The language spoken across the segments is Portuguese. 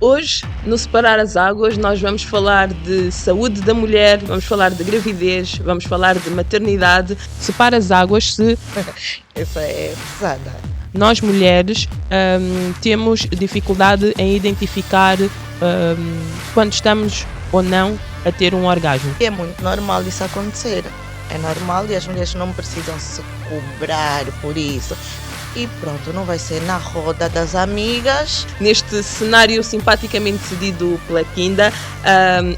Hoje, no Separar as Águas, nós vamos falar de saúde da mulher, vamos falar de gravidez, vamos falar de maternidade. Separa as águas se Essa é pesada. nós mulheres temos dificuldade em identificar quando estamos ou não a ter um orgasmo. E é muito normal isso acontecer. É normal e as mulheres não precisam se cobrar por isso. E pronto, não vai ser na roda das amigas. Neste cenário simpaticamente cedido pela Kinda,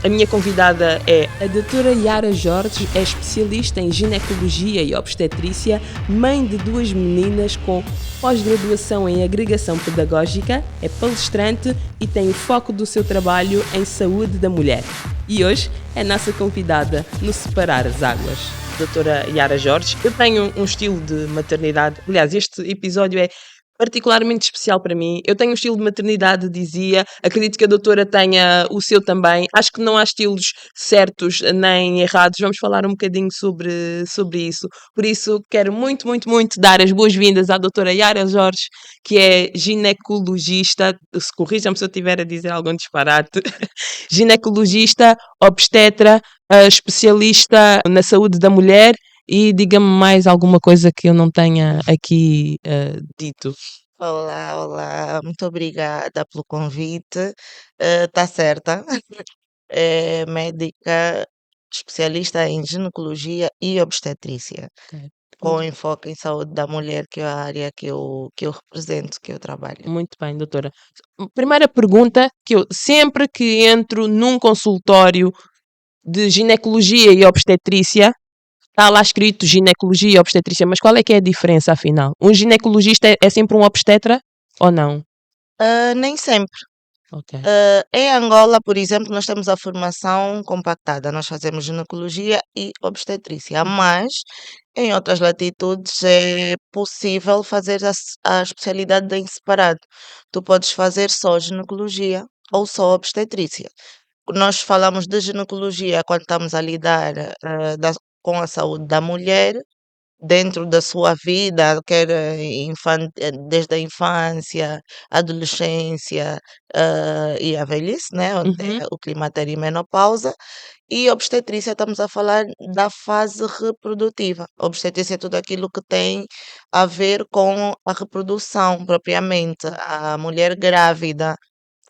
a minha convidada é a doutora Yara Jorge, é especialista em ginecologia e obstetrícia, mãe de 2 meninas com pós-graduação em agregação pedagógica, é palestrante e tem o foco do seu trabalho em saúde da mulher. E hoje é nossa convidada no Separar as Águas. Doutora Yara Jorge. Eu tenho um estilo de maternidade, aliás, este episódio é particularmente especial para mim. Eu tenho um estilo de maternidade, dizia, acredito que a doutora tenha o seu também. Acho que não há estilos certos nem errados. Vamos falar um bocadinho sobre isso. Por isso, quero muito, muito, muito dar as boas-vindas à doutora Yara Jorge, que é ginecologista, se corrijam-me se eu estiver a dizer algum disparate, ginecologista, obstetra, especialista na saúde da mulher e diga-me mais alguma coisa que eu não tenha aqui dito. Olá, muito obrigada pelo convite. Está certa. É médica especialista em ginecologia e obstetrícia, Ok. com enfoque em saúde da mulher, que é a área que eu represento, que eu trabalho. Muito bem, doutora. Primeira pergunta que eu sempre que entro num consultório de ginecologia e obstetrícia, está lá escrito ginecologia e obstetrícia, mas qual é que é a diferença afinal? Um ginecologista é sempre um obstetra ou não? Nem sempre. Ok. Em Angola, por exemplo, nós temos a formação compactada. Nós fazemos ginecologia e obstetrícia, mas em outras latitudes é possível fazer a especialidade em separado. Tu podes fazer só ginecologia ou só obstetrícia. Nós falamos de ginecologia quando estamos a lidar com a saúde da mulher dentro da sua vida, quer desde a infância, adolescência, e a velhice, né, Uhum. até o climatério e menopausa, e obstetrícia estamos a falar da fase reprodutiva. Obstetrícia é tudo aquilo que tem a ver com a reprodução propriamente, a mulher grávida,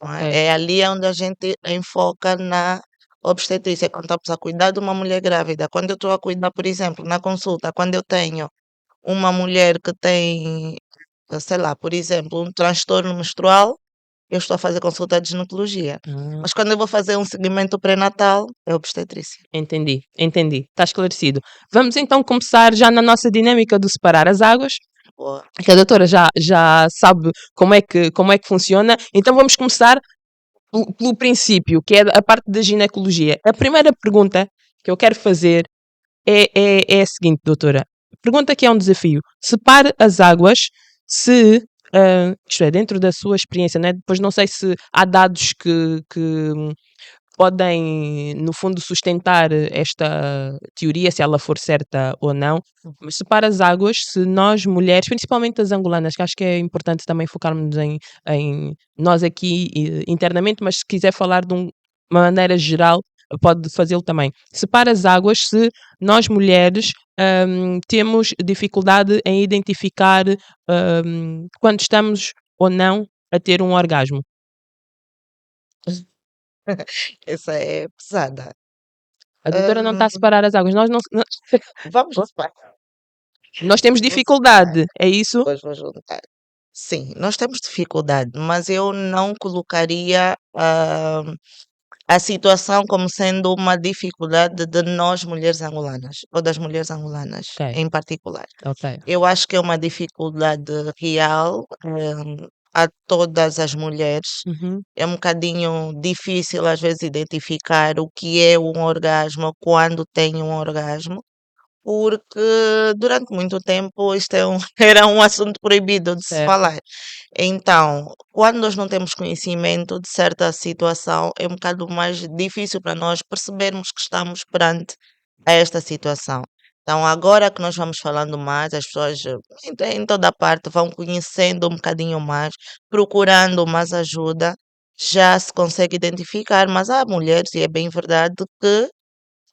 não é? Ok. É ali onde a gente enfoca na obstetrícia, quando estamos a cuidar de uma mulher grávida. Quando eu estou a cuidar, por exemplo, na consulta, quando eu tenho uma mulher que tem, sei lá, por exemplo, um transtorno menstrual, eu estou a fazer consulta de ginecologia. Ah, Mas quando eu vou fazer um segmento pré-natal, é obstetrícia. entendi. Está esclarecido. Vamos então começar já na nossa dinâmica do separar as águas, Boa. que a doutora já sabe como é que funciona. Então vamos começar pelo princípio, que é a parte da ginecologia. A primeira pergunta que eu quero fazer é a seguinte, doutora. Pergunta que é um desafio. Separe as águas se, isto é, dentro da sua experiência, né? Depois não sei se há dados que podem, no fundo, sustentar esta teoria, se ela for certa ou não, mas separa as águas se nós, mulheres, principalmente as angolanas, que acho que é importante também focarmos em nós aqui internamente, mas se quiser falar de uma maneira geral, pode fazê-lo também. Separa as águas se nós, mulheres, temos dificuldade em identificar quando estamos ou não a ter um orgasmo. Essa é pesada. A doutora não está a Hum, separar as águas. Nós, Vamos separar. nós temos Vou separar. dificuldade, é isso? Depois vou juntar. Sim, nós temos dificuldade, mas eu não colocaria a situação como sendo uma dificuldade de nós mulheres angolanas, ou das mulheres angolanas Ok, em particular. ok. Eu acho que é uma dificuldade real, a todas as mulheres. Uhum. É um bocadinho difícil às vezes identificar o que é um orgasmo quando tem um orgasmo, porque durante muito tempo isto era um assunto proibido de se Certo. falar. Então, quando nós não temos conhecimento de certa situação, é um bocado mais difícil para nós percebermos que estamos perante a esta situação. Então, agora que nós vamos falando mais, as pessoas em toda parte vão conhecendo um bocadinho mais, procurando mais ajuda. já se consegue identificar, mas há mulheres, e é bem verdade, que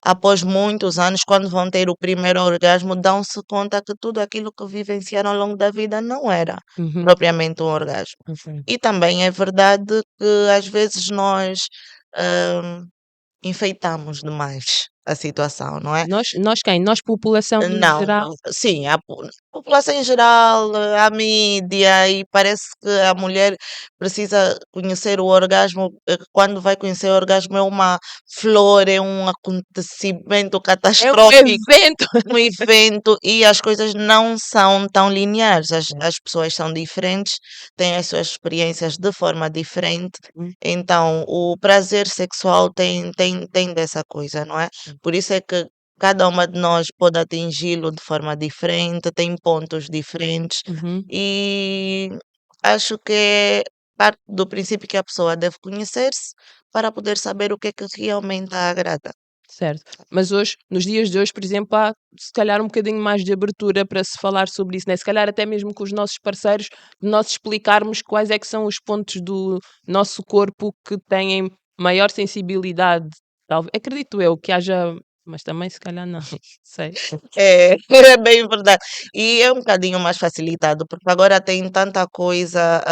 após muitos anos, quando vão ter o primeiro orgasmo, dão-se conta que tudo aquilo que vivenciaram ao longo da vida não era Uhum. propriamente um orgasmo. Ok. E também é verdade que às vezes nós hum, enfeitamos demais a situação, não é? Nós quem? Nós, população em Não, geral? sim, a população em geral, a mídia, e parece que a mulher precisa conhecer o orgasmo, quando vai conhecer o orgasmo é uma flor, é um acontecimento É um catastrófico, evento. um evento, e as coisas não são tão lineares. As pessoas são diferentes, têm as suas experiências de forma diferente, Uhum. então o prazer sexual tem dessa coisa, não é? Por isso é que cada uma de nós pode atingi-lo de forma diferente, tem pontos diferentes, Uhum. e acho que é parte do princípio que a pessoa deve conhecer-se para poder saber o que é que realmente a agrada. Certo. Mas hoje, nos dias de hoje, por exemplo, há se calhar um bocadinho mais de abertura para se falar sobre isso, né? Se calhar até mesmo com os nossos parceiros, nós explicarmos quais é que são os pontos do nosso corpo que têm maior sensibilidade. Acredito eu que haja, mas também se calhar não, sei. É, é bem verdade. E é um bocadinho mais facilitado, porque agora tem tanta coisa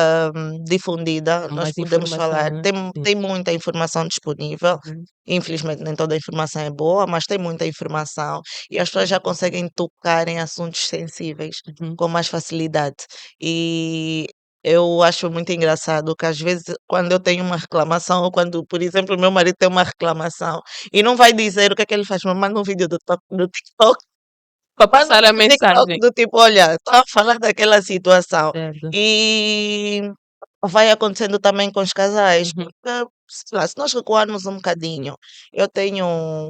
difundida, Há nós mais podemos informação, falar, né? Sim. tem muita informação disponível. Uhum. Infelizmente, nem toda a informação é boa, mas tem muita informação e as pessoas já conseguem tocar em assuntos sensíveis Uhum. com mais facilidade. E eu acho muito engraçado que, às vezes, quando eu tenho uma reclamação, ou quando, por exemplo, o meu marido tem uma reclamação e não vai dizer o que é que ele faz, me manda um vídeo do TikTok. Para Manda passar a um TikTok mensagem. do tipo, olha, estava a falar daquela situação. Certo. E vai acontecendo também com os casais, Uhum. porque, sei lá, se nós recuarmos um bocadinho, eu tenho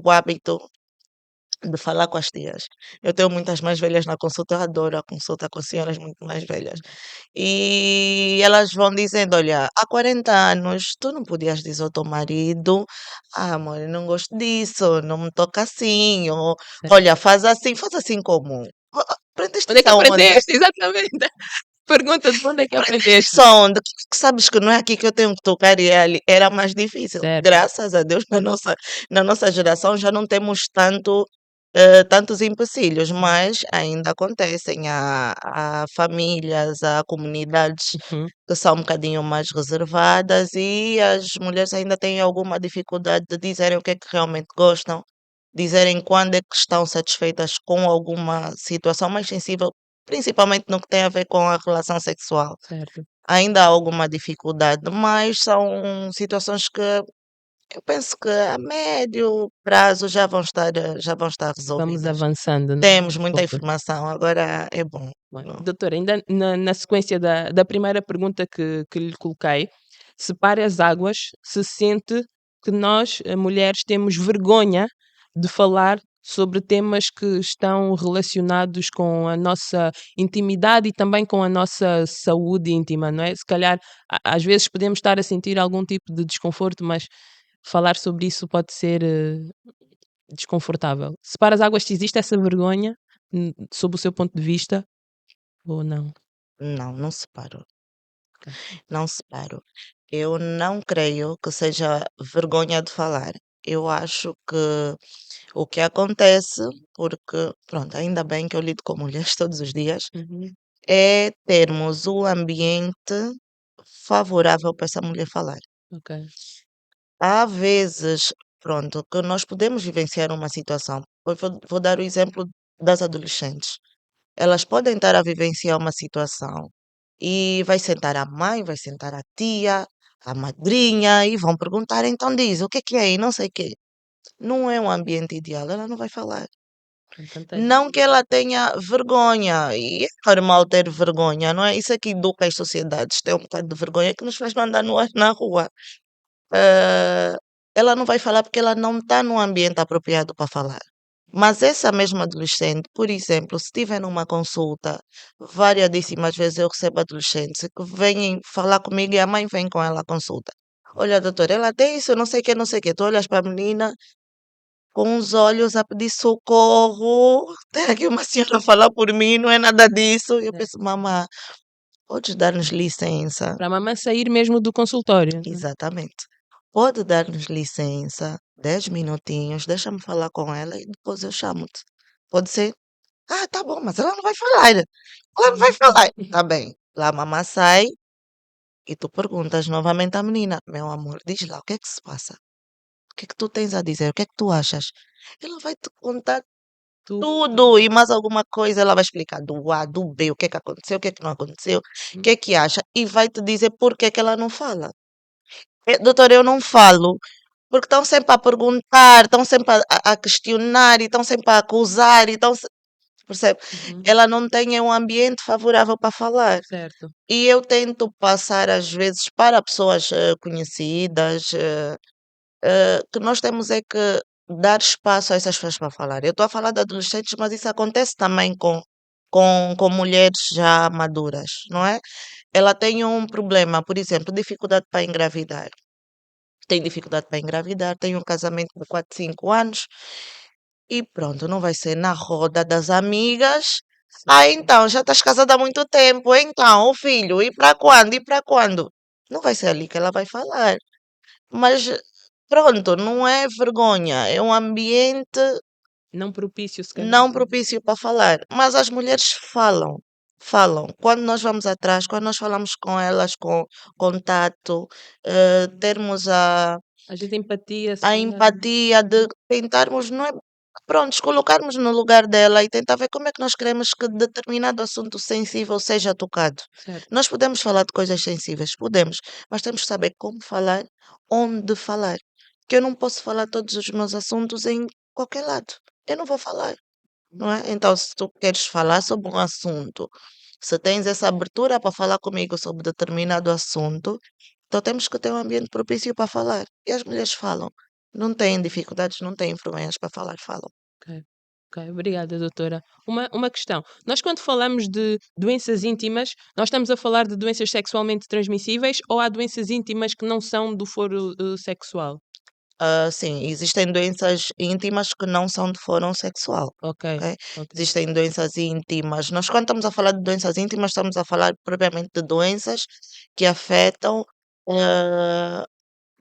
o hábito de falar com as tias. Eu tenho muitas mais velhas na consulta, eu adoro a consulta com senhoras muito mais velhas. E elas vão dizendo: olha, há 40 anos tu não podias dizer ao teu marido: ah, amor, eu não gosto disso, não me toca assim, ou Certo. olha, faz assim como. Aprendeste Onde é isso que aonde? aprendeste? Exatamente. Pergunta de onde é que Aprendeste aprendeste? isso aonde? Que sabes que não é aqui que eu tenho que tocar e é ali. Era mais difícil. Certo. Graças a Deus, na nossa geração já não temos tantos empecilhos, mas ainda acontecem. Há famílias, há comunidades Uhum. que são um bocadinho mais reservadas e as mulheres ainda têm alguma dificuldade de dizerem o que é que realmente gostam, dizerem quando é que estão satisfeitas com alguma situação mais sensível, principalmente no que tem a ver com a relação sexual. Certo. Ainda há alguma dificuldade, mas são situações que eu penso que a médio prazo já vão estar Vamos resolvidas. avançando, né, Temos aos muita poucos. informação, agora é bom. Bem, Não. doutora, ainda na sequência da primeira pergunta que lhe coloquei, separe as águas, se sente que nós, mulheres, temos vergonha de falar sobre temas que estão relacionados com a nossa intimidade e também com a nossa saúde íntima, não é? Se calhar, às vezes podemos estar a sentir algum tipo de desconforto, mas falar sobre isso pode ser, desconfortável. Separa as águas, se existe essa vergonha, sob o seu ponto de vista ou não? Não, não separo, Ok. não separo. Eu não creio que seja vergonha de falar. Eu acho que o que acontece, porque, pronto, ainda bem que eu lido com mulheres todos os dias, Uhum. é termos o ambiente favorável para essa mulher falar. Ok. Há vezes, pronto, que nós podemos vivenciar uma situação. Eu vou dar o exemplo das adolescentes. Elas podem estar a vivenciar uma situação e vai sentar a mãe, vai sentar a tia, a madrinha e vão perguntar, então diz, o que é? E não sei o quê. Não é um ambiente ideal, ela não vai falar. Então tem. Não que ela tenha vergonha, e é normal ter vergonha, não é? Isso aqui educa as sociedades, ter um bocado de vergonha que nos faz não andar na rua. Ah, ela não vai falar porque ela não está num ambiente apropriado para falar. Mas essa mesma adolescente, por exemplo, se estiver numa consulta, variadíssimas vezes eu recebo adolescentes que vêm falar comigo e a mãe vem com ela à consulta. Olha, doutora, ela tem isso, não sei o que, não sei o que. Tu olhas para a menina com os olhos a pedir socorro. Tem aqui uma senhora a falar por mim, não é nada disso. Eu É. penso, mamã, podes dar-nos licença? Para a mamã sair mesmo do consultório, né? Exatamente. Pode dar-nos licença, 10 minutinhos, deixa-me falar com ela e depois eu chamo-te. Pode ser? Ah, tá bom, mas ela não vai falar. Ela não vai falar. Tá bem. Lá a mamã sai e tu perguntas novamente à menina: Meu amor, diz lá, o que é que se passa? O que é que tu tens a dizer? O que é que tu achas? Ela vai te contar tudo e mais alguma coisa. Ela vai explicar do A, do B, o que é que aconteceu, o que é que não aconteceu, o que é que acha e vai te dizer por que é que ela não fala. Doutora, eu não falo porque estão sempre a perguntar, estão sempre a questionar e estão sempre a acusar e percebe? Uhum. Ela não tem um ambiente favorável para falar. Certo. E eu tento passar, às vezes, para pessoas conhecidas, que nós temos é que dar espaço a essas pessoas para falar. Eu estou a falar de adolescentes, mas isso acontece também com mulheres já maduras, não é? Ela tem um problema, por exemplo, dificuldade para engravidar. Tem dificuldade para engravidar, tem um casamento de 4, 5 anos e pronto, não vai ser na roda das amigas. Ah, então, já estás casada há muito tempo, então, o filho, e para quando? E para quando? Não vai ser ali que ela vai falar. Mas pronto, não é vergonha, é um ambiente Não propício, se calhar. não propício para falar. Mas as mulheres falam, falam. Quando nós vamos atrás, quando nós falamos com elas com contato, termos A gente empatia, se a calhar. empatia de tentarmos, não é? Prontos, colocarmos no lugar dela e tentar ver como é que nós queremos que determinado assunto sensível seja tocado. Certo. Nós podemos falar de coisas sensíveis, podemos, mas temos que saber como falar, onde falar. Que eu não posso falar todos os meus assuntos em qualquer lado. Eu não vou falar, não é? Então, se tu queres falar sobre um assunto, se tens essa abertura para falar comigo sobre determinado assunto, então temos que ter um ambiente propício para falar. E as mulheres falam. Não têm dificuldades, não têm vergonhas para falar, falam. Ok. Ok, obrigada, doutora. Uma questão. Nós, quando falamos de doenças íntimas, nós estamos a falar de doenças sexualmente transmissíveis ou há doenças íntimas que não são do foro sexual? Sim, existem doenças íntimas que não são de fórum sexual. Ok, Ok? ok, Existem doenças íntimas. Nós, quando estamos a falar de doenças íntimas, estamos a falar propriamente de doenças que afetam eh,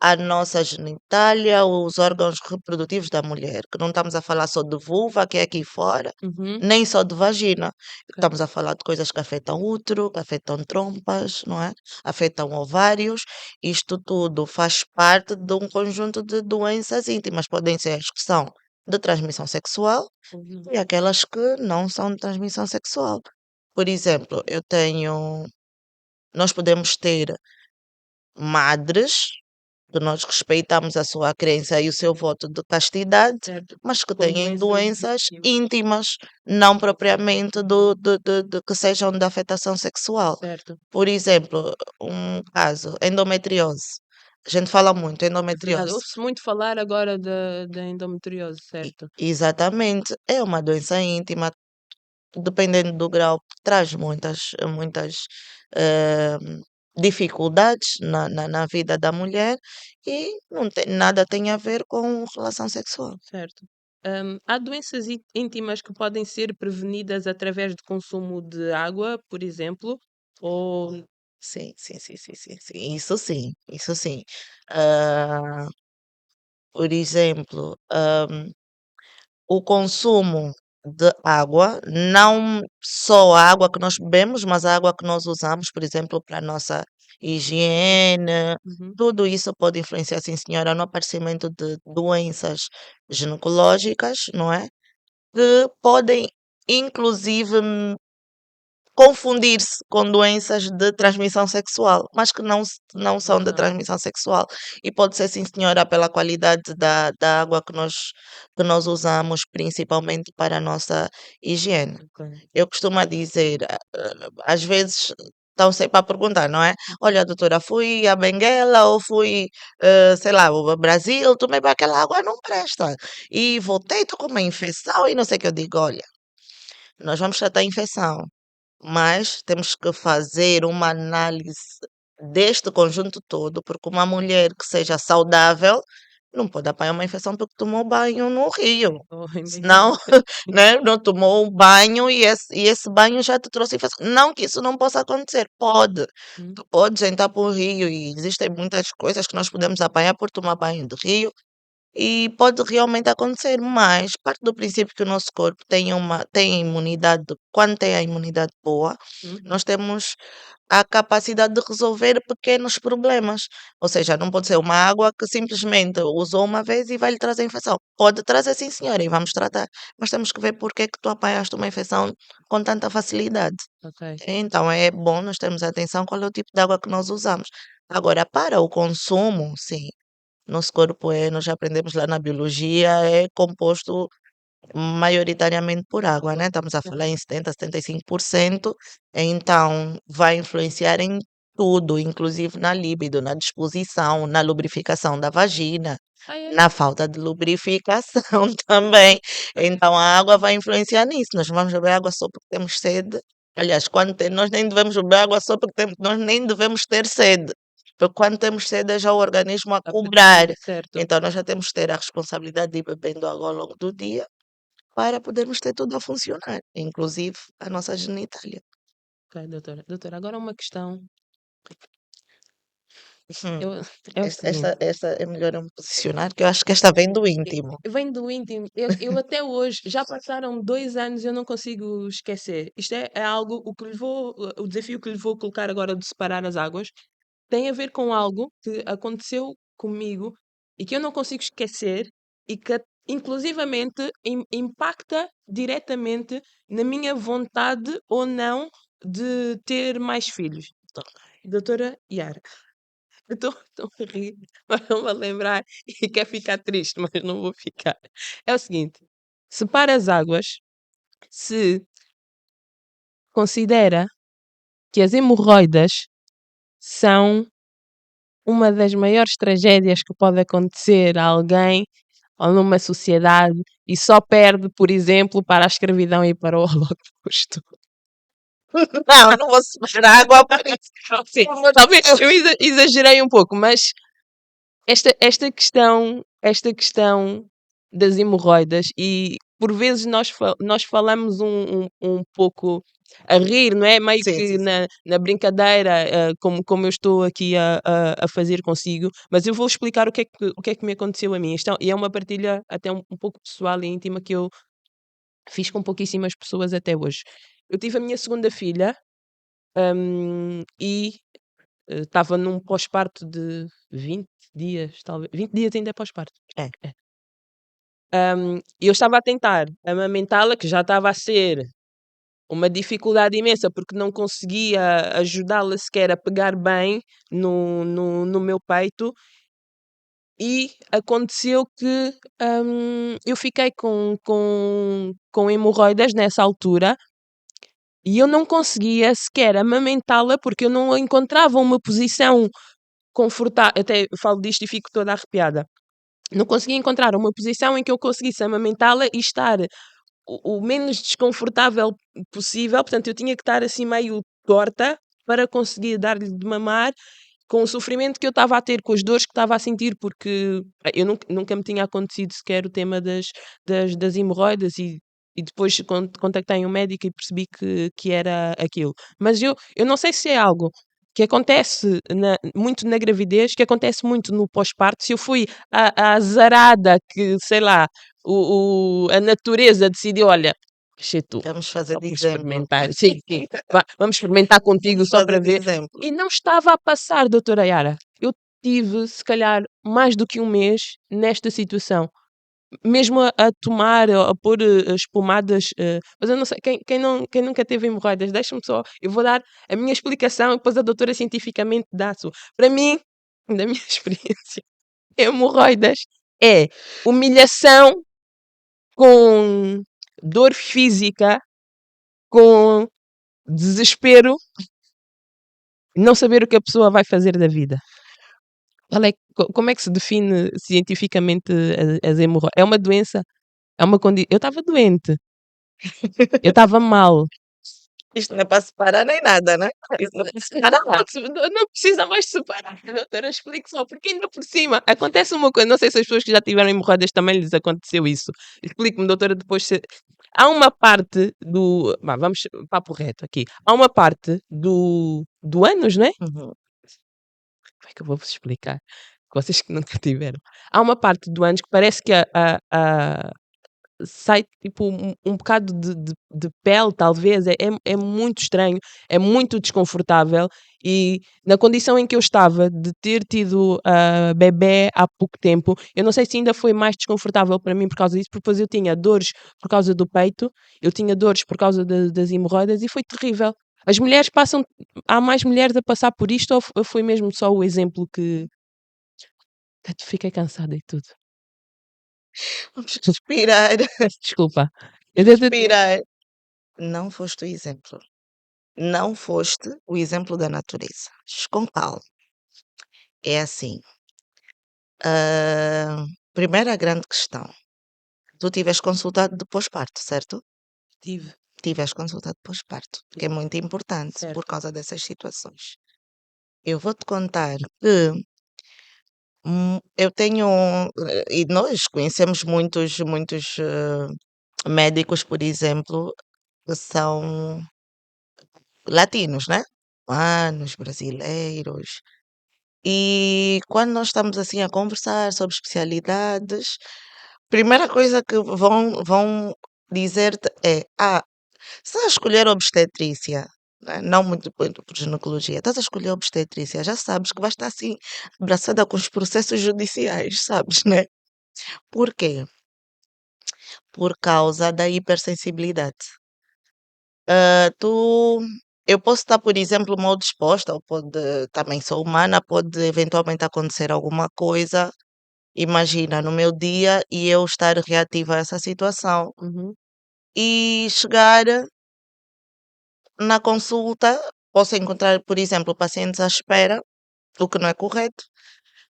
a nossa genitália, os órgãos reprodutivos da mulher, que não estamos a falar só de vulva, que é aqui fora, uhum, nem só de vagina. ok, Estamos a falar de coisas que afetam útero, que afetam trompas, não é? Afetam ovários. Isto tudo faz parte de um conjunto de doenças íntimas. Podem ser as que são de transmissão sexual uhum, e aquelas que não são de transmissão sexual. Por exemplo, nós podemos ter madres que nós respeitamos a sua crença e o seu voto de castidade, certo. mas que Com têm doenças doenças íntimas, íntimas, não propriamente de que sejam de afetação sexual. certo. Por exemplo, um caso, endometriose. A gente fala muito, É verdade. endometriose. Ouve-se muito falar agora da endometriose, certo? Exatamente, é uma doença íntima, dependendo do grau, traz muitas eh, dificuldades na vida da mulher e não tem, nada tem a ver com relação sexual. Certo. Há doenças íntimas que podem ser prevenidas através do consumo de água, por exemplo, ou Sim, sim, sim, sim, sim, sim. Isso sim, isso sim. Ah, por exemplo, o consumo de água, não só a água que nós bebemos, mas a água que nós usamos, por exemplo, para a nossa higiene, uhum, tudo isso pode influenciar, sim, senhora, no aparecimento de doenças ginecológicas, não é? Que podem, inclusive, confundir-se com doenças de transmissão sexual, mas que não são não de são. transmissão sexual. E pode ser, sim, senhora, pela qualidade da água que nós usamos, principalmente para a nossa higiene. Ok. Eu costumo dizer, às vezes estão sempre a perguntar, não é? Olha, doutora, fui a Benguela ou fui, sei lá, ao Brasil, tomei bem aquela água, não presta. E voltei, estou com uma infecção e não sei o que eu digo, olha, nós vamos tratar a infecção, mas temos que fazer uma análise deste conjunto todo, porque uma mulher que seja saudável não pode apanhar uma infecção porque tomou banho no rio. Oh, Senão, imagina. né, não tomou um banho e esse banho já te trouxe infecção. Não que isso não possa acontecer, pode. Hum, Tu podes entrar para o rio e existem muitas coisas que nós podemos apanhar por tomar banho de rio e pode realmente acontecer, mas parte do princípio que o nosso corpo tem imunidade, quando tem a imunidade boa, uhum. nós temos a capacidade de resolver pequenos problemas. Ou seja, não pode ser uma água que simplesmente usou uma vez e vai lhe trazer infecção. Pode trazer, sim, senhora, e vamos tratar. Mas temos que ver porque é que tu apanhaste uma infecção com tanta facilidade. Ok. Então é bom nós termos atenção qual é o tipo de água que nós usamos. Agora, para o consumo, sim, nosso corpo nós já aprendemos lá na biologia, é composto maioritariamente por água, Água. né? Estamos a Ok. falar em 70, 75%, então vai influenciar em tudo, inclusive na libido, na disposição, na lubrificação da vagina, Ah, é? na falta de lubrificação também. Então a água vai influenciar nisso. Nós não vamos beber água só porque temos sede. Aliás, nós nem devemos beber água só porque nós nem devemos ter sede. Porque quando temos sede é já o organismo a A cobrar. pedir, certo. Então nós já temos que ter a responsabilidade de ir bebendo água ao longo do dia para podermos ter tudo a funcionar, inclusive a nossa genitália. Ok, doutora. Doutora, agora uma questão. Hum, Eu, é o esta, esta, seguinte. esta é melhor eu me posicionar, que eu acho que esta vem do íntimo. Vem do íntimo. Eu até hoje, já passaram 2 anos, eu não consigo esquecer. Isto é algo, o desafio que lhe vou colocar agora de separar as águas, tem a ver com algo que aconteceu comigo e que eu não consigo esquecer e que inclusivamente impacta diretamente na minha vontade ou não de ter mais filhos. Doutora Yara, eu estou a rir, mas não vou lembrar e quer ficar triste, mas não vou ficar. É o seguinte: separa as águas se considera que as hemorroidas são uma das maiores tragédias que pode acontecer a alguém ou numa sociedade e só perde, por exemplo, para a escravidão e para o Holocausto. Não, não vou separar água por isso. Sim, Pelo amor de talvez Deus. eu exagerei um pouco, mas esta questão das hemorroidas e por vezes nós falamos um pouco a rir, não é? Meio Sim, que sim, sim. na brincadeira, como eu estou aqui a fazer consigo, mas eu vou explicar o que é que me aconteceu a mim. E é uma partilha até um pouco pessoal e íntima que eu fiz com pouquíssimas pessoas até hoje. Eu tive a minha segunda filha, e estava num pós-parto de 20 dias, talvez. 20 dias ainda é pós-parto. É, É. E eu estava a tentar amamentá-la, que já estava a ser uma dificuldade imensa, porque não conseguia ajudá-la sequer a pegar bem no meu peito, e aconteceu que eu fiquei com hemorroidas nessa altura. E eu não conseguia sequer amamentá-la porque eu não encontrava uma posição confortável. Até falo disto e fico toda arrepiada. Não conseguia encontrar uma posição em que eu conseguisse amamentá-la e estar o menos desconfortável possível. Portanto, eu tinha que estar assim meio torta para conseguir dar-lhe de mamar com o sofrimento que eu estava a ter, com as dores que estava a sentir, porque eu nunca me tinha acontecido sequer o tema das hemorroidas e depois contactei um médico e percebi que era aquilo. Mas eu não sei se é algo que acontece muito na gravidez, que acontece muito no pós-parto. Se eu fui a azarada que, sei lá, a natureza decidiu, olha, tu, vamos fazer só de por exemplo. experimentar, sim, sim. Vamos experimentar contigo Vamos só fazer para de ver. exemplo. E não estava a passar, doutora Yara. Eu tive, se calhar, mais do que um mês nesta situação. Mesmo a tomar, a pôr as pomadas, mas eu não sei, quem nunca teve hemorroidas, deixa-me só, eu vou dar a minha explicação e depois a doutora cientificamente dá a sua. Para mim, da minha experiência, hemorroidas é humilhação com dor física, com desespero, não saber o que a pessoa vai fazer da vida. Como é que se define cientificamente as hemorroidas? É uma doença? É uma condição? Eu estava doente. Eu estava mal. Isto não é para separar nem nada, né? Isso não é para separar Não, não precisa mais separar, doutora, explique só, porque ainda por cima acontece uma coisa, não sei se as pessoas que já tiveram hemorroidas também lhes aconteceu isso. Explique-me, doutora, depois se. Há uma parte do. Vamos, papo reto aqui. Há uma parte do ânus, não é? Uhum. Como é que eu vou vos explicar? Vocês que nunca tiveram. Há uma parte do ânus que parece que sai tipo um bocado de pele, talvez. É muito estranho, é muito desconfortável. E na condição em que eu estava de ter tido bebé há pouco tempo, eu não sei se ainda foi mais desconfortável para mim por causa disso, porque depois eu tinha dores por causa do peito, eu tinha dores por causa das hemorroidas e foi terrível. As mulheres passam, há mais mulheres a passar por isto ou foi mesmo só o exemplo que fiquei cansada e tudo? Vamos respirar, Peço desculpa. respirar. Não foste o exemplo. Não foste o exemplo da natureza. Com calma. É assim. Primeira grande questão. Tu tiveste consultado de pós-parto, certo? Tive, Tiveste consultado de pós-parto, que é muito importante por certo. causa dessas situações. Eu vou-te contar que eu tenho, e nós conhecemos muitos médicos, por exemplo, que são latinos, né? Cubanos, brasileiros. E quando nós estamos assim a conversar sobre especialidades, primeira coisa que vão dizer-te é: estás a escolher obstetrícia, né? Não muito por ginecologia, estás a escolher obstetrícia, já sabes que vais estar assim abraçada com os processos judiciais, sabes, né? Por quê? Por causa da hipersensibilidade. Eu posso estar, por exemplo, mal disposta, ou também sou humana, pode eventualmente acontecer alguma coisa, imagina, no meu dia e eu estar reativa a essa situação Uhum. e chegar na consulta, posso encontrar, por exemplo, pacientes à espera, o que não é correto,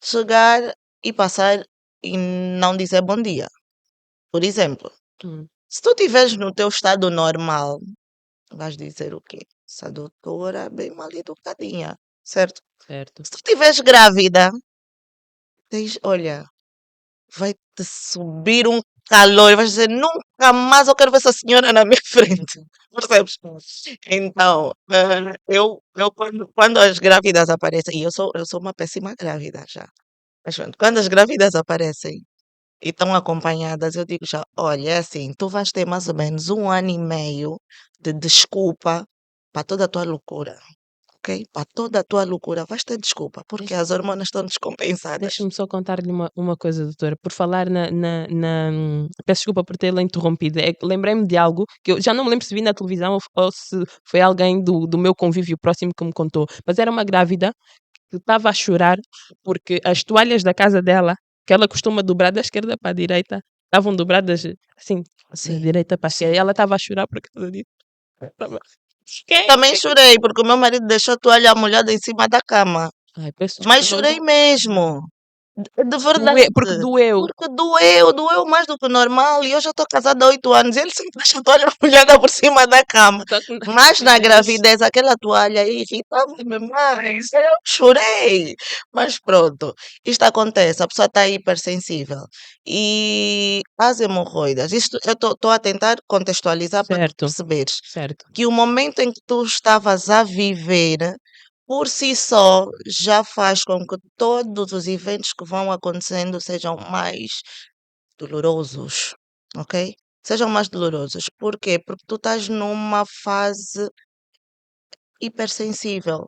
chegar e passar e não dizer bom dia. Por exemplo, Hum, se tu estiveres no teu estado normal, vais dizer o quê? Essa doutora é bem mal educadinha, certo? certo. Se tu estiveres grávida, olha, vai-te subir um calor e vais dizer, nunca mais eu quero ver essa senhora na minha frente. Percebes? Então, quando as grávidas aparecem, e eu sou uma péssima grávida já, mas pronto, quando as grávidas aparecem e estão acompanhadas, eu digo já, olha, é assim, tu vais ter mais ou menos 1 ano e meio de desculpa para toda a tua loucura, ok? Para toda a tua loucura, vais ter desculpa, porque Deixa- as hormonas estão descompensadas. Deixa-me só contar-lhe uma coisa, doutora. Por falar peço desculpa por tê-la interrompido. É que lembrei-me de algo que eu já não me lembro se vi na televisão ou se foi alguém do meu convívio próximo que me contou. Mas era uma grávida que estava a chorar porque as toalhas da casa dela, que ela costuma dobrar da esquerda para a direita, estavam dobradas assim, da Sim, direita para a esquerda. E sim. ela estava a chorar por causa disso. Estava- Também chorei, porque o meu marido deixou a toalha molhada em cima da cama. Ai, peço Mas desculpa. chorei mesmo. De verdade. Porque doeu. Porque doeu mais do que o normal. E eu já estou casada há 8 anos. Ele sempre deixa a toalha molhada por cima da cama. Só que Mas na gravidez, aquela toalha irritava-me mais. Eu chorei. Mas pronto, isto acontece. A pessoa está hipersensível. E as hemorroidas, isto eu estou a tentar contextualizar para tu certo, perceberes certo. que o momento em que tu estavas a viver, por si só, já faz com que todos os eventos que vão acontecendo sejam mais dolorosos, ok? Sejam mais dolorosos. Porquê? Porque tu estás numa fase hipersensível.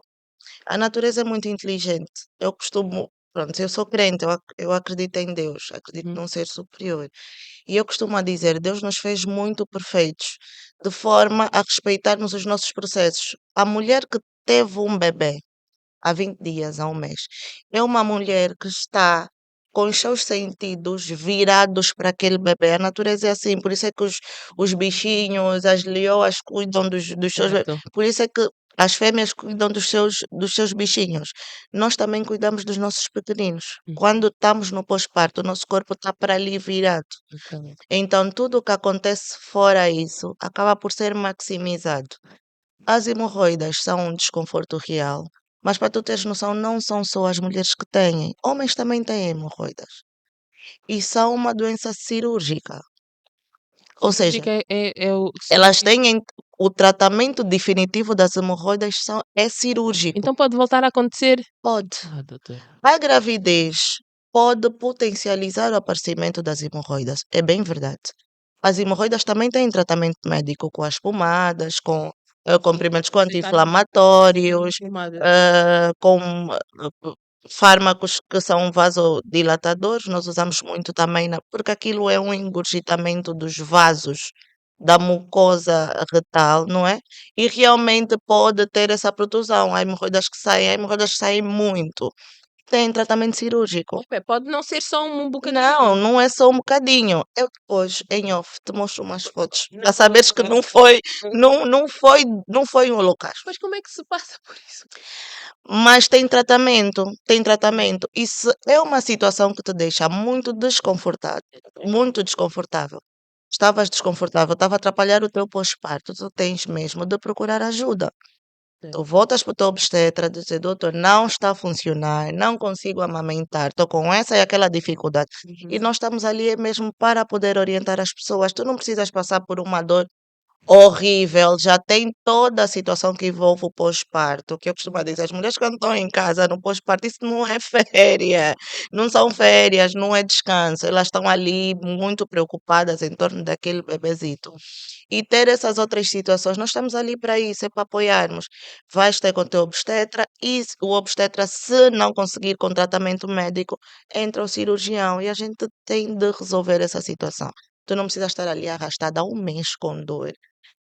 A natureza é muito inteligente. Eu costumo, pronto, eu sou crente, eu acredito em Deus, acredito Uhum. num ser superior. E eu costumo dizer, Deus nos fez muito perfeitos, de forma a respeitarmos os nossos processos. A mulher que teve um bebê há 20 dias, há um mês, é uma mulher que está com os seus sentidos virados para aquele bebê. A natureza é assim, por isso é que os bichinhos, as leoas cuidam dos seus bebês. Certo. Por isso é que as fêmeas cuidam dos seus bichinhos. Nós também cuidamos dos nossos pequeninos. Uhum. Quando estamos no pós-parto, o nosso corpo está para ali virado. Ok. Então, tudo o que acontece fora isso acaba por ser maximizado. as hemorroidas são um desconforto real, mas para tu teres noção, não são só as mulheres que têm, homens também têm hemorroidas. E são uma doença cirúrgica. Ou seja, Cirúrgica é o elas significa. têm o tratamento definitivo das hemorroidas é cirúrgico. Então pode voltar a acontecer? Pode. Ah, doutora. A gravidez pode potencializar o aparecimento das hemorroidas. É bem verdade. As hemorroidas também têm tratamento médico com as pomadas, com comprimidos com anti-inflamatórios, Inflamadas. com fármacos que são vasodilatadores. Nós usamos muito também, porque aquilo é um engurgitamento dos vasos da mucosa retal, não é? E realmente pode ter essa protusão. Há hemorroidas que saem muito. Tem tratamento cirúrgico. Pode não ser só um bocadinho. Não, não é só um bocadinho. Eu depois, em off, te mostro umas fotos para saberes que não foi um holocausto. Mas como é que se passa por isso? Mas tem tratamento, tem tratamento. Isso é uma situação que te deixa muito desconfortável, muito desconfortável. Estavas desconfortável, estava a atrapalhar o teu pós-parto, tu tens mesmo de procurar ajuda. Tu voltas para o teu obstetra, dizer, doutor, não está a funcionar, não consigo amamentar, estou com essa e aquela dificuldade. E nós estamos ali mesmo para poder orientar as pessoas. Tu não precisas passar por uma dor horrível, já tem toda a situação que envolve o pós-parto, que eu costumo dizer, as mulheres quando estão em casa no pós-parto, isso não é férias, não são férias, não é descanso, elas estão ali muito preocupadas em torno daquele bebezito. E ter essas outras situações, nós estamos ali para isso, é para apoiarmos. Vais ter com o teu obstetra e o obstetra, se não conseguir com tratamento médico, entra o cirurgião e a gente tem de resolver essa situação. Tu não precisas estar ali arrastada há um mês com dor,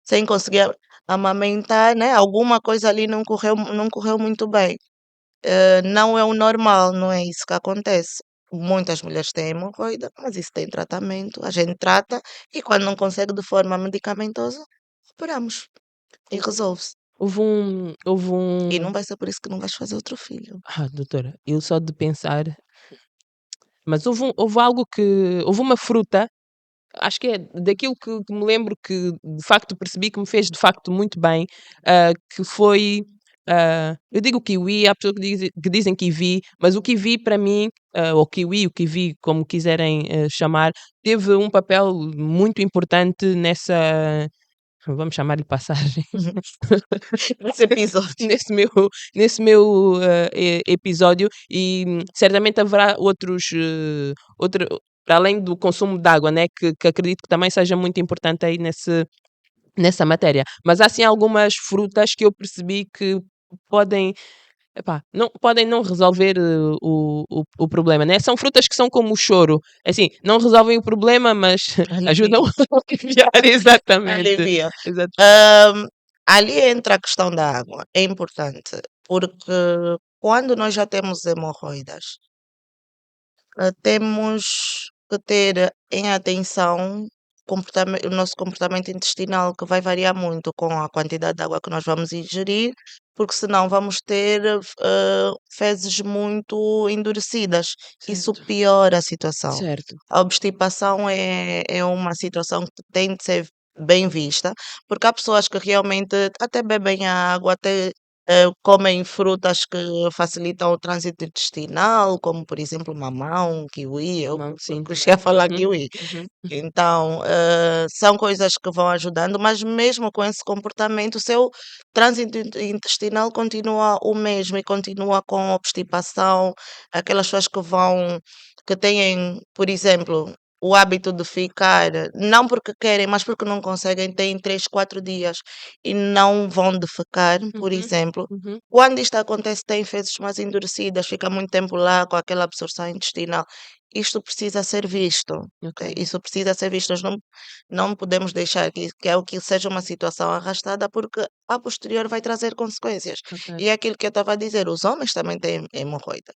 sem conseguir amamentar, né? Alguma coisa ali não correu muito bem. Não é o normal, não é isso que acontece. Muitas mulheres têm hemorroida, mas isso tem tratamento, a gente trata e quando não consegue de forma medicamentosa, operamos e resolve-se. Houve E um. não vai ser por isso que não vais fazer outro filho. Ah, doutora, eu só de pensar. Mas houve algo que. Houve uma fruta, acho que é daquilo que me lembro que de facto percebi que me fez de facto muito bem, que foi. Eu digo kiwi, há pessoas que dizem kiwi, mas o kiwi para mim, ou kiwi, o kiwi, como quiserem chamar, teve um papel muito importante nessa. Vamos chamar-lhe passagem. Esse episódio. nesse meu episódio e certamente haverá para além do consumo de água, né, que acredito que também seja muito importante aí nessa matéria. Mas há sim algumas frutas que eu percebi que podem, epá, não, podem não resolver o problema, né? São frutas que são como o choro. Assim, não resolvem o problema, mas ajudam a aliviar, exatamente. Alivia. Exato. Ali entra a questão da água. É importante, porque quando nós já temos hemorroidas, temos que ter em atenção o nosso comportamento intestinal, que vai variar muito com a quantidade de água que nós vamos ingerir, porque senão vamos ter fezes muito endurecidas. Isso Certo. piora a situação. Certo. A obstipação é uma situação que tem de ser bem vista, porque há pessoas que realmente até bebem a água, até comem frutas que facilitam o trânsito intestinal, como por exemplo mamão, kiwi, eu Mamão, sim, cresci a falar Uhum, kiwi. uhum. Então, são coisas que vão ajudando, mas mesmo com esse comportamento, o seu trânsito intestinal continua o mesmo e continua com obstipação, aquelas pessoas que têm, por exemplo, o hábito de ficar, não porque querem, mas porque não conseguem, têm 3, 4 dias e não vão defecar, por Uhum, exemplo. uhum. Quando isto acontece, têm fezes mais endurecidas, fica muito tempo lá com aquela absorção intestinal. Isto precisa ser visto. Ok, Isso precisa ser visto. Nós não podemos deixar que seja uma situação arrastada, porque a posterior vai trazer consequências. ok. E é aquilo que eu estava a dizer: os homens também têm hemorroida.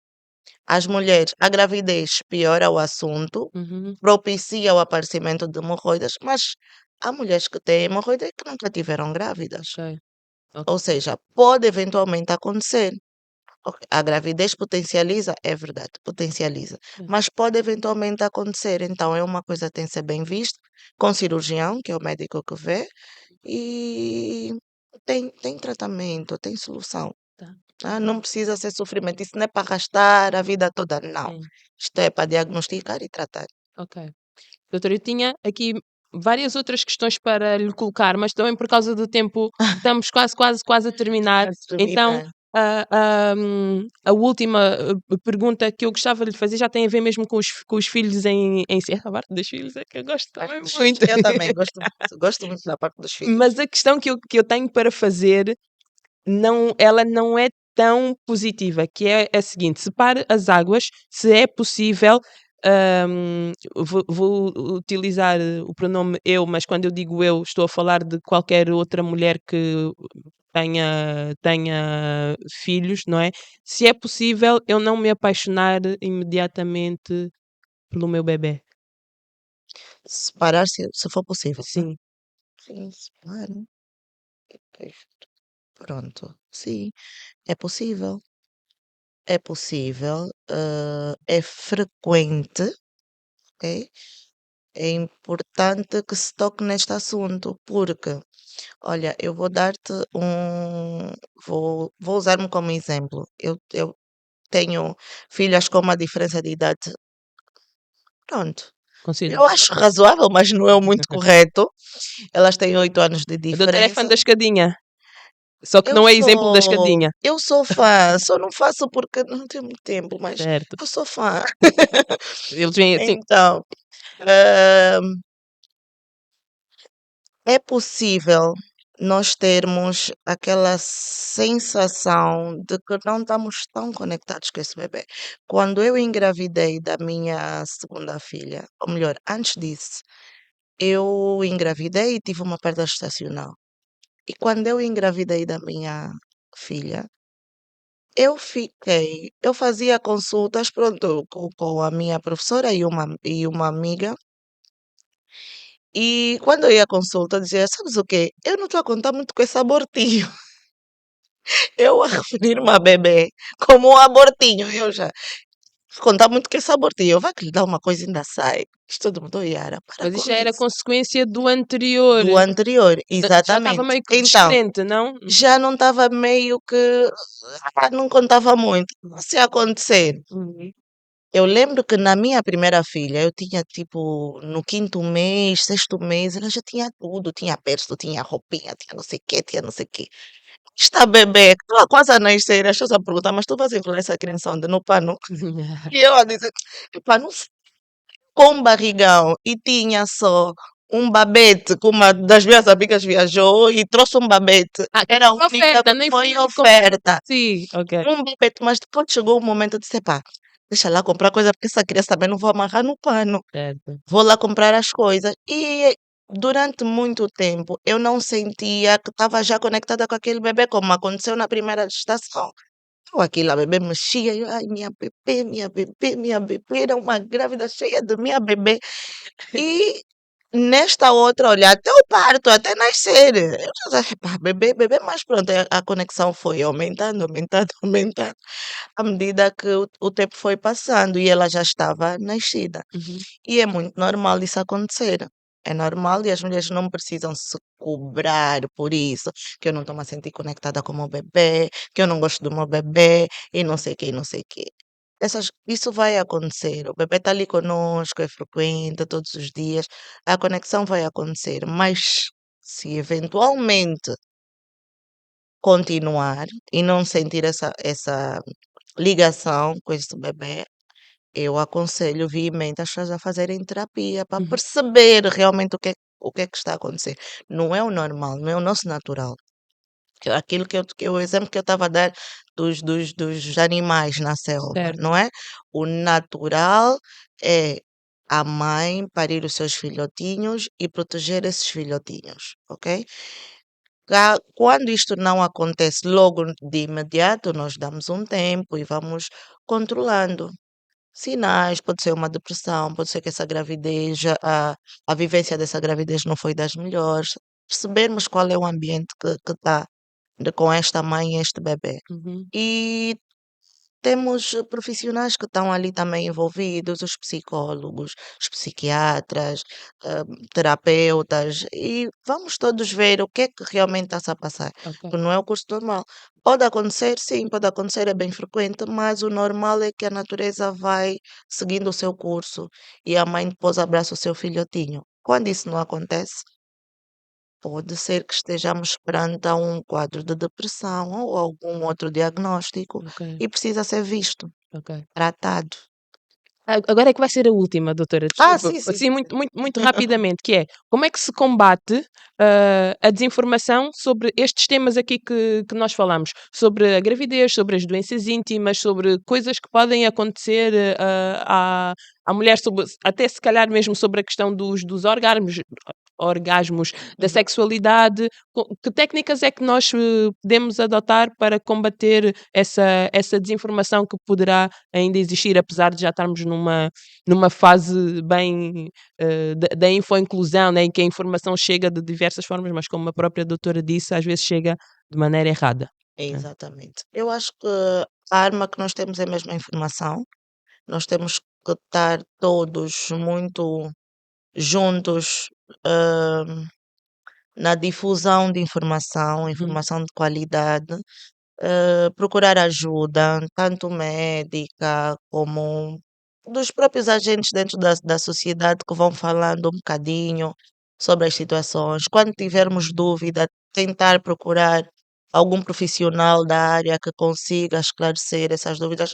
As mulheres, a gravidez piora o assunto, Uhum, propicia o aparecimento de hemorroidas, mas há mulheres que têm hemorroida e que nunca tiveram grávidas. ok, ok. Ou seja, pode eventualmente acontecer. Ok, a gravidez potencializa, é verdade, potencializa, É. mas pode eventualmente acontecer. Então, é uma coisa que tem que ser bem vista, com cirurgião, que é o médico que vê, e tem tratamento, tem solução. Tá. Não precisa ser sofrimento. Isso não é para arrastar a vida toda, não. Sim, Isto é para diagnosticar e tratar. ok. Doutora, eu tinha aqui várias outras questões para lhe colocar, mas também por causa do tempo estamos quase a terminar. Antes de Então, terminar, a última pergunta que eu gostava de lhe fazer já tem a ver mesmo com os filhos em si. Essa parte dos filhos é que eu gosto parte também dos filhos. muito. Eu também gosto muito da parte dos filhos. Mas a questão que eu tenho para fazer, ela não é tão positiva, que é a seguinte: separe as águas, se é possível. Vou utilizar o pronome eu, mas quando eu digo eu, estou a falar de qualquer outra mulher que tenha filhos, não é? Se é possível eu não me apaixonar imediatamente pelo meu bebê. Separar se for possível, né? Sim, Sim, separa. Pois, pronto. Sim, é possível. É possível. É frequente, ok? É importante que se toque neste assunto, porque, olha, eu vou dar-te um. Vou usar-me como exemplo. Eu tenho filhas com uma diferença de idade, pronto. Eu considero. acho razoável, mas não é o muito correto. Elas têm 8 anos de A doutora é fã diferença. da escadinha, só que Eu não é exemplo da sou, escadinha. eu sou fã, só não faço porque não tenho muito tempo, mas Certo. eu sou fã. Eles vêm assim. Então, ah, é possível nós termos aquela sensação de que não estamos tão conectados com esse bebê. Quando eu engravidei da minha segunda filha, ou melhor, antes disso, eu engravidei e tive uma perda gestacional. E quando eu engravidei da minha filha, eu fazia consultas, pronto, com a minha professora e uma amiga. E quando eu ia à consulta, eu dizia: "Sabes o quê? Eu não estou a contar muito com esse abortinho". Eu a referir-me à bebé como um abortinho, eu já contar muito com esse abortinho, vai que lhe dá uma coisa e ainda sai. Isto todo mundo: "Yara, para Mas isto com já era isso". consequência do anterior. Do anterior, Já estava exatamente. meio que Então, descrente, não? já não estava meio que não contava muito. Se acontecer, Uhum. eu lembro que na minha primeira filha, eu tinha tipo, no quinto mês, sexto mês, ela já tinha tudo, tinha berço, tinha roupinha, tinha não sei o quê, tinha não sei o quê. Está bebê, que estava quase a nascer, as pessoas a perguntar: "Mas tu vais enrolar essa criança onde? No pano?" E eu a dizer: "Epá, não sei", com um barrigão, e tinha só um babete que uma das minhas amigas viajou e trouxe um babete. Que Era a foi única oferta, que nem foi foi oferta. sim, ok. Um babete, mas depois chegou o momento, eu disse: "Epá, deixa lá comprar coisa, porque essa criança também não vou amarrar no pano". Certo. Vou lá comprar as coisas. E durante muito tempo eu não sentia que estava já conectada com aquele bebê, como aconteceu na primeira gestação. Eu aquilo, a bebê mexia, eu, ai, minha bebê, minha bebê, era uma grávida cheia de minha bebê. E nesta outra, olha, até o parto, até nascer, eu já, epá, bebê, bebê, mas pronto, a conexão foi aumentando, aumentando, aumentando, à medida que o tempo foi passando e ela já estava nascida. Uhum. E é muito normal isso acontecer. É normal e as mulheres não precisam se cobrar por isso, que eu não estou me a sentir conectada com o meu bebê, que eu não gosto do meu bebê e não sei o quê, e não sei o quê. Isso vai acontecer. O bebê está ali conosco, é frequente todos os dias, a conexão vai acontecer, mas se eventualmente continuar e não sentir essa ligação com esse bebê, eu aconselho vivamente as pessoas a fazerem terapia para Uhum. perceber realmente o que é que está a acontecer. Não é o normal, não é o nosso natural. Aquilo o exemplo que eu estava a dar dos animais na selva, Certo. não é? O natural é a mãe parir os seus filhotinhos e proteger esses filhotinhos, ok? Quando isto não acontece logo de imediato, nós damos um tempo e vamos controlando. Sinais, pode ser uma depressão, pode ser que essa gravidez, a vivência dessa gravidez não foi das melhores. Percebermos qual é o ambiente que está com esta mãe e este bebê. Uhum. E temos profissionais que estão ali também envolvidos, os psicólogos, os psiquiatras, hã, terapeutas, e vamos todos ver o que é que realmente está-se a passar, Ok, porque não é o curso normal. Pode acontecer, sim, pode acontecer, é bem frequente, mas o normal é que a natureza vai seguindo o seu curso e a mãe depois abraça o seu filhotinho. Quando isso não acontece, pode ser que estejamos perante a um quadro de depressão ou algum outro diagnóstico ok, e precisa ser visto, ok. tratado. Agora é que vai ser a última, doutora, Ah, desculpa, sim, sim, assim sim, muito, sim. muito, muito rapidamente, que é como é que se combate a desinformação sobre estes temas aqui que nós falamos, sobre a gravidez, sobre as doenças íntimas, sobre coisas que podem acontecer à mulher, até se calhar mesmo sobre a questão dos orgasmos, da Uhum. sexualidade, que técnicas é que nós podemos adotar para combater essa desinformação que poderá ainda existir, apesar de já estarmos numa fase bem da infoinclusão, né, em que a informação chega de diversas formas, mas como a própria doutora disse, às vezes chega de maneira errada. Né? Exatamente. Eu acho que a arma que nós temos é mesmo a informação. Nós temos que estar todos muito juntos, na difusão de informação, Uhum, informação de qualidade. Procurar ajuda, tanto médica como dos próprios agentes dentro da sociedade que vão falando um bocadinho sobre as situações. Quando tivermos dúvida, tentar procurar algum profissional da área que consiga esclarecer essas dúvidas.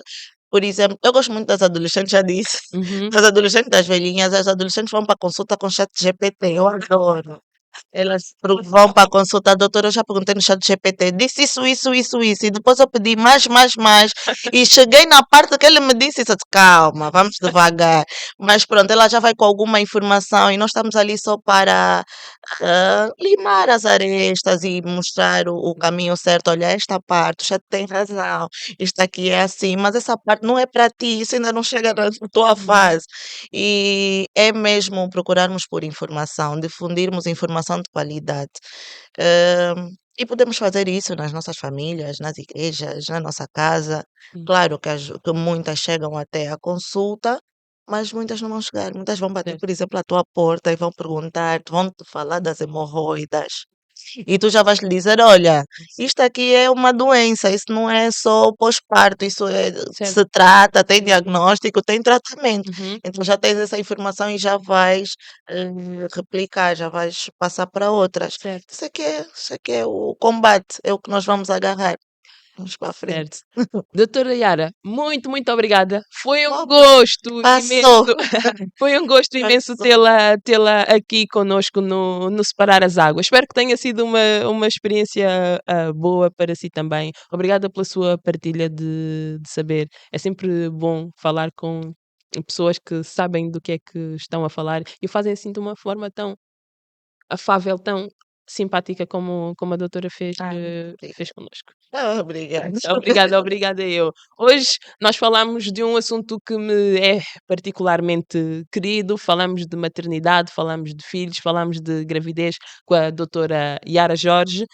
Por exemplo, eu gosto muito das adolescentes, já disse, uhum. das adolescentes, das velhinhas, as adolescentes vão para consulta com chat GPT, eu adoro. Elas vão para a consulta, a doutora, eu já perguntei no chat GPT, disse isso, e depois eu pedi mais, e cheguei na parte que ele me disse, eu disse, calma, vamos devagar. Mas pronto, ela já vai com alguma informação e nós estamos ali só para limar as arestas e mostrar o caminho certo. Olha, esta parte, o chat tem razão, isto aqui é assim, mas essa parte não é para ti, isso ainda não chega na tua Uhum. fase. E é mesmo procurarmos por informação, difundirmos informação de qualidade. E podemos fazer isso nas nossas famílias, nas igrejas, na nossa casa. Sim, Claro que, que muitas chegam até a consulta, mas muitas não vão chegar. Muitas vão bater, certo. por exemplo, à tua porta e vão perguntar, vão te falar das hemorroidas. E tu já vais lhe dizer: olha, isto aqui é uma doença, isso não é só pós-parto, isso se Certo. trata, tem diagnóstico, tem tratamento. Uhum, Então já tens essa informação e já vais replicar, já vais passar para outras. certo. Isso aqui é o combate, é o que nós vamos agarrar. Vamos para a Certo. frente. Doutora Yara, muito, muito obrigada. Foi um Opa, gosto imenso. passou, Foi um gosto imenso passou. tê-la aqui conosco no Separar as Águas. Espero que tenha sido uma experiência boa para si também. Obrigada pela sua partilha de saber. É sempre bom falar com pessoas que sabem do que é que estão a falar e o fazem assim de uma forma tão afável, tão simpática como a doutora fez, Ah, fez obrigada. connosco. Ah, obrigada. Obrigada, obrigada eu. Hoje nós falamos de um assunto que me é particularmente querido, falamos de maternidade, falamos de filhos, falamos de gravidez com a doutora Yara Jorge,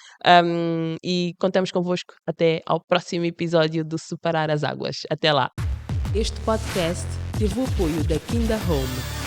e contamos convosco até ao próximo episódio do Separar as Águas. Até lá. Este podcast teve o apoio da Kinda Home.